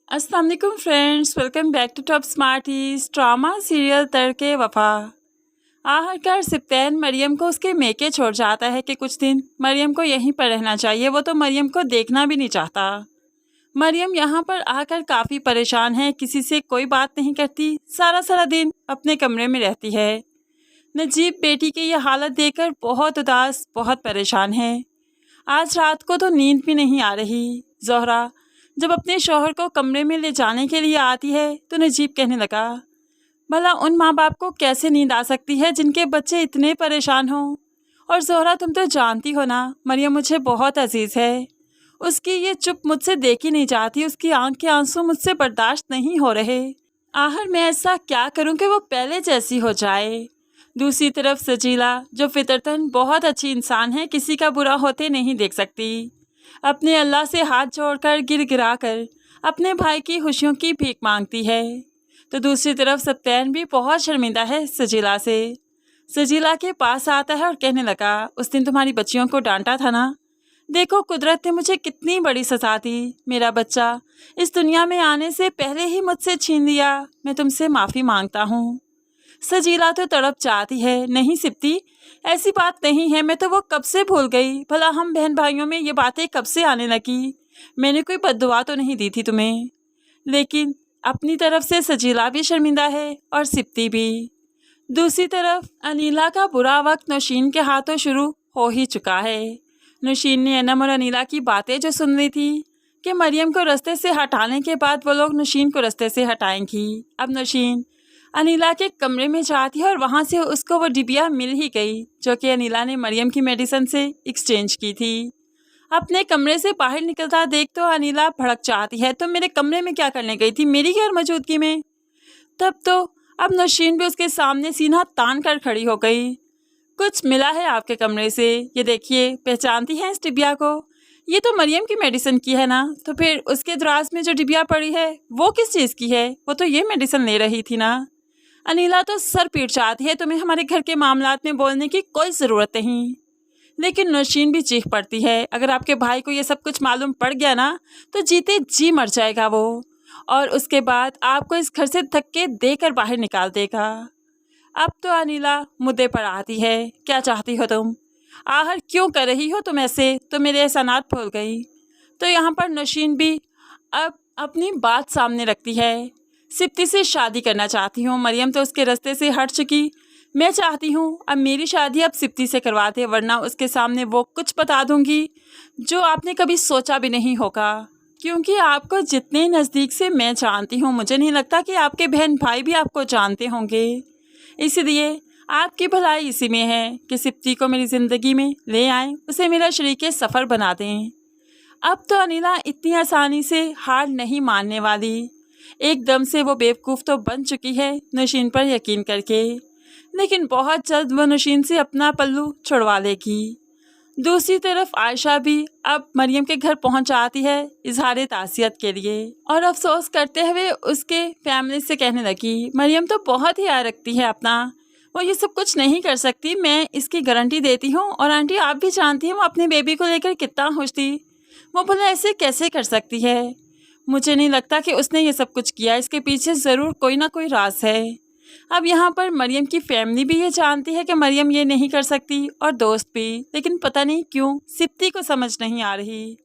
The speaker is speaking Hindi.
अस्सलाम वालेकुम friends, welcome back to Top Smarties. Drama serial Tadke Wafa. आखिरकार सिप्तैन मरियम को उसके मेके छोड़ जाता है कि कुछ दिन मरियम को यहीं पर रहना चाहिए। वो तो मरियम को देखना भी नहीं चाहता। मरियम यहाँ पर आकर काफ़ी परेशान है, किसी से कोई बात नहीं करती, सारा सारा दिन अपने कमरे में रहती है। नजीब बेटी की यह हालत देखकर बहुत उदास, बहुत परेशान है। आज रात को तो नींद भी नहीं आ रही। ज़ोहरा जब अपने शौहर को कमरे में ले जाने के लिए आती है तो नजीब कहने लगा, भला उन माँ बाप को कैसे नींद आ सकती है जिनके बच्चे इतने परेशान हों। और ज़ोहरा तुम तो जानती हो ना, मरियम मुझे बहुत अजीज़ है। उसकी ये चुप मुझसे देखी नहीं जाती, उसकी आंख के आंसू मुझसे बर्दाश्त नहीं हो रहे। आखिर मैं ऐसा क्या करूं कि वो पहले जैसी हो जाए। दूसरी तरफ सजीला जो फितरतन बहुत अच्छी इंसान है, किसी का बुरा होते नहीं देख सकती, अपने अल्लाह से हाथ जोड़कर गिरा कर अपने भाई की खुशियों की भीख मांगती है। तो दूसरी तरफ सप्तैन भी बहुत शर्मिंदा है सजीला से। सजीला के पास आता है और कहने लगा, उस दिन तुम्हारी बच्चियों को डांटा था ना, देखो कुदरत ने मुझे कितनी बड़ी सजा दी। मेरा बच्चा इस दुनिया में आने से पहले ही मुझसे छीन लिया। मैं तुमसे माफ़ी मांगता हूँ। सजीला तो तड़प चाहती है, नहीं सिप्ती, ऐसी बात नहीं है, मैं तो वो कब से भूल गई। भला हम बहन भाइयों में ये बातें कब से आने लगी। मैंने कोई बद्दुआ तो नहीं दी थी तुम्हें। लेकिन अपनी तरफ से सजीला भी शर्मिंदा है और सिप्ती भी। दूसरी तरफ अनीला का बुरा वक्त नौशीन के हाथों शुरू हो ही चुका है। नौशीन ने अनम और अनीला की बातें जो सुन ली थी कि मरियम को रास्ते से हटाने के बाद वो लोग नौशीन को रास्ते से हटाएंगी। अब नौशीन अनीला के कमरे में जाती है और वहाँ से उसको वो डिबिया मिल ही गई जो कि अनीला ने मरियम की मेडिसिन से एक्सचेंज की थी। अपने कमरे से बाहर निकलता देख तो अनीला भड़क जाती है, तो मेरे कमरे में क्या करने गई थी मेरी गैर मौजूदगी में। तब तो अब नौशीन भी उसके सामने सीना तान कर खड़ी हो गई। कुछ मिला है आपके कमरे से, ये देखिए, पहचानती हैं इस डिबिया को? ये तो मरियम की मेडिसिन की है ना, तो फिर उसके दराज में जो डिबिया पड़ी है वो किस चीज़ की है? वो तो ये मेडिसिन ले रही थी ना। अनीला तो सर पीट चाहती है, तुम्हें हमारे घर के मामलात में बोलने की कोई ज़रूरत नहीं। लेकिन नौशीन भी चीख पड़ती है, अगर आपके भाई को ये सब कुछ मालूम पड़ गया ना तो जीते जी मर जाएगा वो, और उसके बाद आपको इस घर से धक्के देकर बाहर निकाल देगा। अब तो अनीला मुद्दे पर आती है, क्या चाहती हो तुम? आखिर क्यों कर रही हो तुम ऐसे? तो मेरे एहसानात भूल गई। तो यहाँ पर नौशीन भी अब अपनी बात सामने रखती है, सिप्ती से शादी करना चाहती हूँ। मरियम तो उसके रास्ते से हट चुकी, मैं चाहती हूँ अब मेरी शादी अब सिप्ती से करवा दे, वरना उसके सामने वो कुछ बता दूँगी जो आपने कभी सोचा भी नहीं होगा। क्योंकि आपको जितने नज़दीक से मैं जानती हूँ, मुझे नहीं लगता कि आपके बहन भाई भी आपको जानते होंगे। इसलिए आपकी भलाई इसी में है कि सिप्ती को मेरी ज़िंदगी में ले आएँ, उसे मेरा शरीके सफ़र बना दें। अब तो अनीला इतनी आसानी से हार नहीं मानने वाली। एकदम से वो बेवकूफ़ तो बन चुकी है नौशीन पर यकीन करके, लेकिन बहुत जल्द वो नौशीन से अपना पल्लू छुड़वा लेगी। दूसरी तरफ आयशा भी अब मरियम के घर पहुंच जाती है इजहार ताज़ियत के लिए, और अफसोस करते हुए उसके फैमिली से कहने लगी, मरियम तो बहुत ही याद रखती है अपना, वो ये सब कुछ नहीं कर सकती, मैं इसकी गारंटी देती हूँ। और आंटी आप भी जानती हैं वो अपने बेबी को लेकर कितना खुश थी, वो भला ऐसे कैसे कर सकती है? मुझे नहीं लगता कि उसने ये सब कुछ किया, इसके पीछे ज़रूर कोई ना कोई राज है। अब यहाँ पर मरियम की फैमिली भी ये जानती है कि मरियम ये नहीं कर सकती, और दोस्त भी, लेकिन पता नहीं क्यों सिप्ती को समझ नहीं आ रही।